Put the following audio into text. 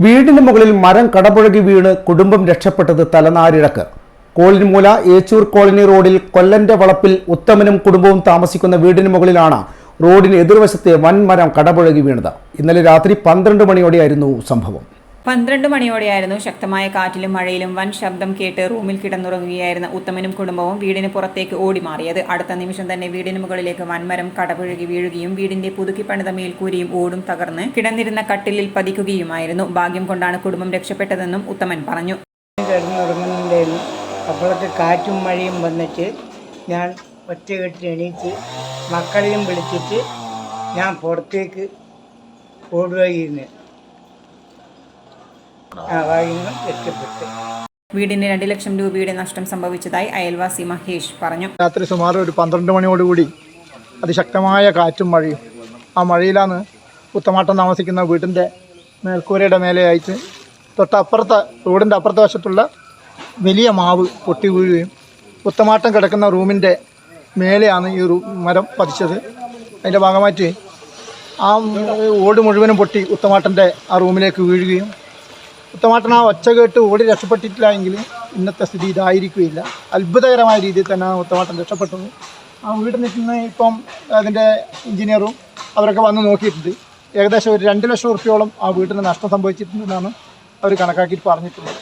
വീടിന് മുകളിൽ മരം കടപുഴകി വീണ് കുടുംബം രക്ഷപ്പെട്ടത് തലനാരിഴക്ക്. കോളിൻമൂല ഏച്ചൂർ കോളനി റോഡിൽ കൊല്ലന്റെ വളപ്പിൽ ഉത്തമനും കുടുംബവും താമസിക്കുന്ന വീടിന് മുകളിലാണ് റോഡിന് എതിർവശത്തെ വൻമരം കടപുഴകി വീണത്. ഇന്നലെ രാത്രി 12 മണിയോടെയായിരുന്നു സംഭവം. 12 മണിയോടെയായിരുന്നു ശക്തമായ കാറ്റിലും മഴയിലും വൻ ശബ്ദം കേട്ട് റൂമിൽ കിടന്നുറങ്ങുകയായിരുന്ന ഉത്തമനും കുടുംബവും വീടിന് പുറത്തേക്ക് ഓടിമാറിയത്. അടുത്ത നിമിഷം തന്നെ വീടിന് മുകളിലേക്ക് വൻമരം കടപുഴകി വീഴുകയും വീടിന്റെ പുതുക്കി പണിത മേൽക്കൂരയും ഓടും തകർന്ന് കിടന്നിരുന്ന കട്ടിലിൽ പതിക്കുകയുമായിരുന്നു. ഭാഗ്യം കൊണ്ടാണ് കുടുംബം രക്ഷപ്പെട്ടതെന്നും ഉത്തമൻ പറഞ്ഞു. കിടന്നുറങ്ങുന്നുണ്ടായിരുന്നു. അപ്പോഴൊക്കെ കാറ്റും മഴയും വന്നിട്ട് ഞാൻ ഒറ്റകെട്ടി എണീച്ച് മക്കളെയും വിളിച്ചിട്ട് ഞാൻ പുറത്തേക്ക് ഓടുകയായിരുന്നു. വീടിന് 2 ലക്ഷം രൂപയുടെ നഷ്ടം സംഭവിച്ചതായി അയൽവാസി മഹേഷ് പറഞ്ഞു. രാത്രി സുമാർ ഒരു 12 മണിയോടുകൂടി അതിശക്തമായ കാറ്റും മഴയും. ആ മഴയിലാണ് ഉത്തമാട്ടം താമസിക്കുന്ന വീടിൻ്റെ മേൽക്കൂരയുടെ മേലെയായിട്ട് തൊട്ടപ്പുറത്തെ റോഡിൻ്റെ അപ്പുറത്തെ വശത്തുള്ള വലിയ മാവ് പൊട്ടി വീഴുകയും ഉത്തമാട്ടം കിടക്കുന്ന റൂമിൻ്റെ മേലെയാണ് ഈ മരം പതിച്ചത്. അതിൻ്റെ ഭാഗമായിട്ട് ആ ഓട് മുഴുവനും പൊട്ടി ഉത്തമാട്ടൻ്റെ ആ റൂമിലേക്ക് വീഴുകയും ഉത്തമാട്ടൻ ആ ഒച്ച കേട്ട് ഓടി രക്ഷപ്പെട്ടിട്ടില്ല എങ്കിൽ ഇന്നത്തെ സ്ഥിതി ഇതായിരിക്കുകയില്ല. അത്ഭുതകരമായ രീതിയിൽ തന്നെയാണ് ഉത്തമാട്ടൻ രക്ഷപ്പെട്ടത്. ആ വീട് നിൽക്കുന്ന ഇപ്പം അതിൻ്റെ എഞ്ചിനീയറും അവരൊക്കെ വന്ന് നോക്കിയിട്ടുണ്ട്. ഏകദേശം ഒരു 2 ലക്ഷം റുപ്യോളം ആ വീടിന് നഷ്ടം സംഭവിച്ചിട്ടുണ്ടെന്നാണ് അവർ കണക്കാക്കിയിട്ട് പറഞ്ഞിട്ടുള്ളത്.